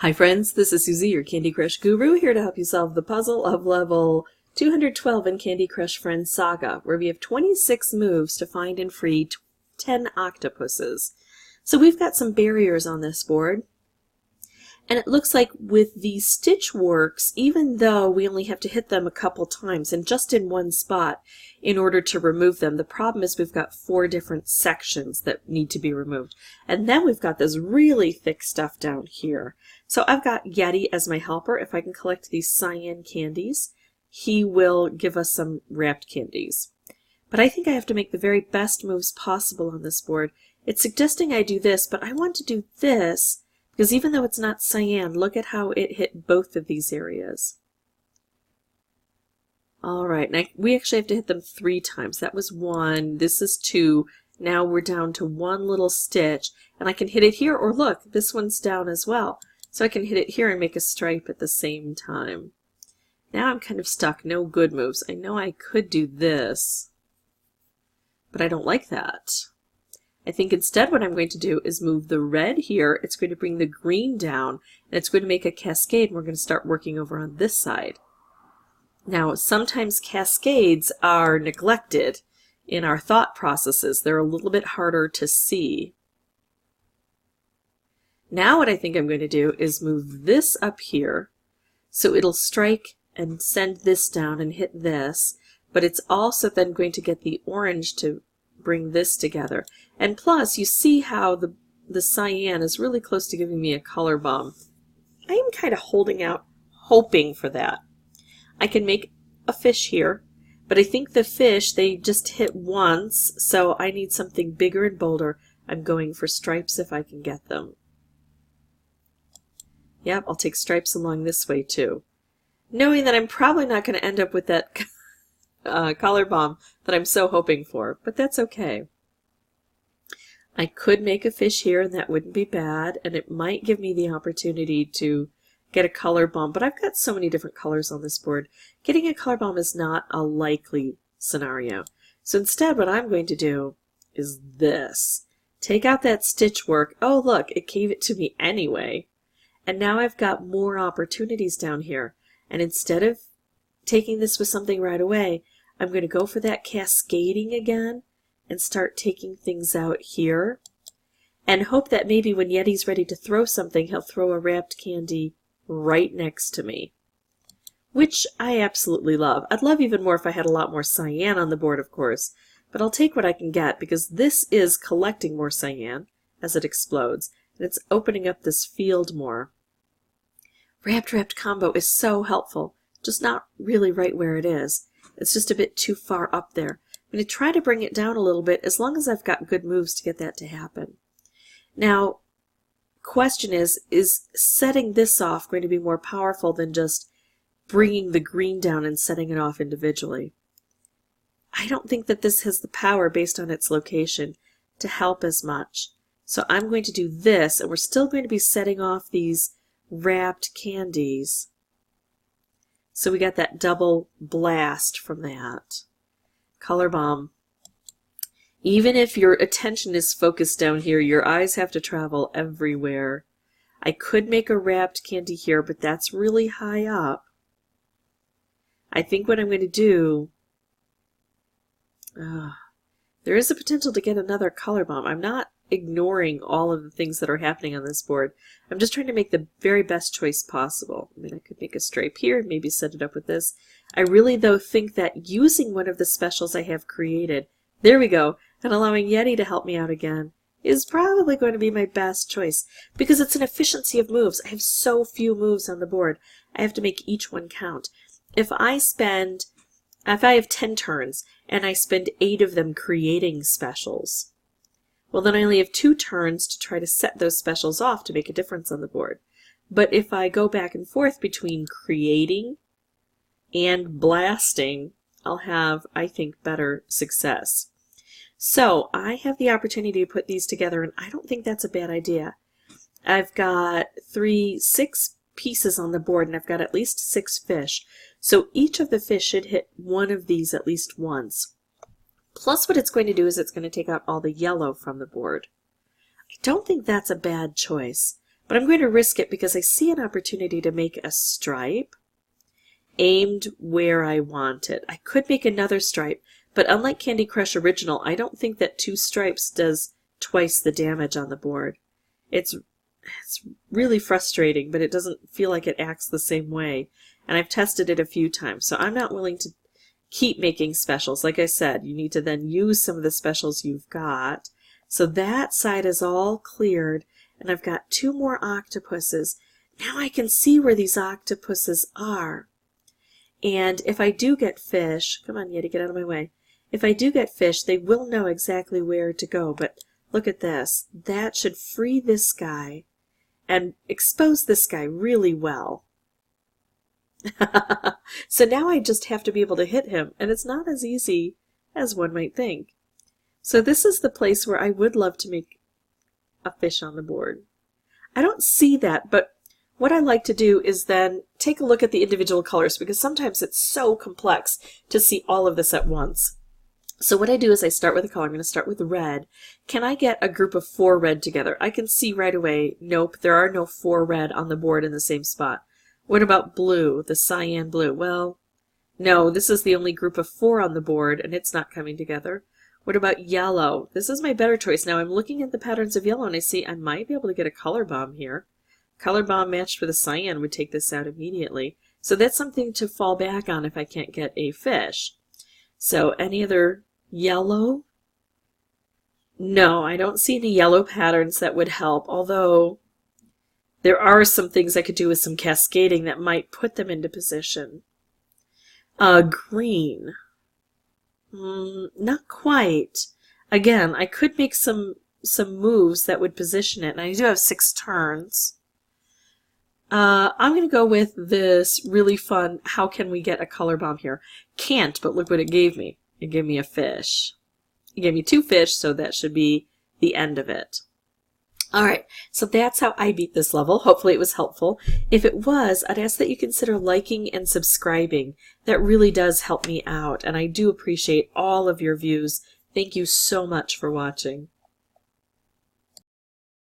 Hi friends, this is Susie, your Candy Crush guru, here to help you solve the puzzle of level 212 in Candy Crush Friends Saga, where we have 26 moves to find and free 10 octopuses. So we've got some barriers on this board, and it looks like with the stitch works, even though we only have to hit them a couple times and just in one spot in order to remove them, the problem is we've got 4 different sections that need to be removed. And then we've got this really thick stuff down here. So I've got Yeti as my helper. If I can collect these cyan candies, he will give us some wrapped candies. But I think I have to make the very best moves possible on this board. It's suggesting I do this, but I want to do this because even though it's not cyan, look at how it hit both of these areas. Alright, now we actually have to hit them 3 times. That was 1, this is 2, now we're down to 1 little stitch, and I can hit it here, or look, this one's down as well. So I can hit it here and make a stripe at the same time. Now I'm kind of stuck, no good moves. I know I could do this, but I don't like that. I think instead what I'm going to do is move the red here, it's going to bring the green down, and it's going to make a cascade, and we're going to start working over on this side. Now, sometimes cascades are neglected in our thought processes. They're a little bit harder to see. Now what I think I'm going to do is move this up here so it'll strike and send this down and hit this, but it's also then going to get the orange to bring this together. And plus, you see how the cyan is really close to giving me a color bomb. I am kind of holding out, hoping for that. I can make a fish here, but I think the fish, they just hit once, so I need something bigger and bolder. I'm going for stripes if I can get them. Yep, I'll take stripes along this way too. Knowing that I'm probably not going to end up with that color bomb that I'm so hoping for, but that's okay. I could make a fish here and that wouldn't be bad, and it might give me the opportunity to get a color bomb, but I've got so many different colors on this board. Getting a color bomb is not a likely scenario. So instead what I'm going to do is this. Take out that stitch work. Oh look, it gave it to me anyway. And now I've got more opportunities down here. And instead of taking this with something right away, I'm going to go for that cascading again and start taking things out here. And hope that maybe when Yeti's ready to throw something, he'll throw a wrapped candy right next to me. Which I absolutely love. I'd love even more if I had a lot more cyan on the board, of course. But I'll take what I can get because this is collecting more cyan as it explodes. And it's opening up this field more. Wrapped combo is so helpful, just not really right where it is. It's just a bit too far up there. I'm going to try to bring it down a little bit as long as I've got good moves to get that to happen. Now, question is setting this off going to be more powerful than just bringing the green down and setting it off individually? I don't think that this has the power based on its location to help as much. So I'm going to do this, and we're still going to be setting off these wrapped candies. So we got that double blast from that. Color bomb. Even if your attention is focused down here, your eyes have to travel everywhere. I could make a wrapped candy here, but that's really high up. I think what I'm going to do... there is a potential to get another color bomb. I'm not ignoring all of the things that are happening on this board. I'm just trying to make the very best choice possible. I mean, I could make a stripe here and maybe set it up with this. I really, though, think that using one of the specials I have created, there we go, and allowing Yeti to help me out again, is probably going to be my best choice because it's an efficiency of moves. I have so few moves on the board. I have to make each one count. If I have 10 turns and I spend 8 of them creating specials, well, then I only have 2 turns to try to set those specials off to make a difference on the board. But if I go back and forth between creating and blasting, I'll have, I think, better success. So I have the opportunity to put these together, and I don't think that's a bad idea. I've got 6 pieces on the board, and I've got at least 6 fish. So each of the fish should hit one of these at least once. Plus what it's going to do is it's going to take out all the yellow from the board. I don't think that's a bad choice. But I'm going to risk it because I see an opportunity to make a stripe aimed where I want it. I could make another stripe, but unlike Candy Crush Original, I don't think that 2 stripes does twice the damage on the board. It's really frustrating, but it doesn't feel like it acts the same way. And I've tested it a few times, so I'm not willing to keep making specials. Like I said, you need to then use some of the specials you've got. So that side is all cleared, and I've got 2 more octopuses. Now I can see where these octopuses are. And if I do get fish, come on Yeti, get out of my way. If I do get fish, they will know exactly where to go. But look at this. That should free this guy and expose this guy really well. So now I just have to be able to hit him, and it's not as easy as one might think. So this is the place where I would love to make a fish on the board. I don't see that, but what I like to do is then take a look at the individual colors, because sometimes it's so complex to see all of this at once. So what I do is I start with a color. I'm going to start with red. Can I get a group of 4 red together? I can see right away, nope, there are no 4 red on the board in the same spot. What about blue, the cyan blue? Well, no, this is the only group of 4 on the board, and it's not coming together. What about yellow? This is my better choice. Now I'm looking at the patterns of yellow, and I see I might be able to get a color bomb here. Color bomb matched with a cyan would take this out immediately. So that's something to fall back on if I can't get a fish. So any other yellow? No, I don't see any yellow patterns that would help, although there are some things I could do with some cascading that might put them into position. Green. Not quite. Again, I could make some moves that would position it, and I do have 6 turns. I'm going to go with this really fun, how can we get a color bomb here? Can't, but look what it gave me. It gave me a fish. It gave me 2 fish, so that should be the end of it. Alright, so that's how I beat this level. Hopefully it was helpful. If it was, I'd ask that you consider liking and subscribing. That really does help me out, and I do appreciate all of your views. Thank you so much for watching.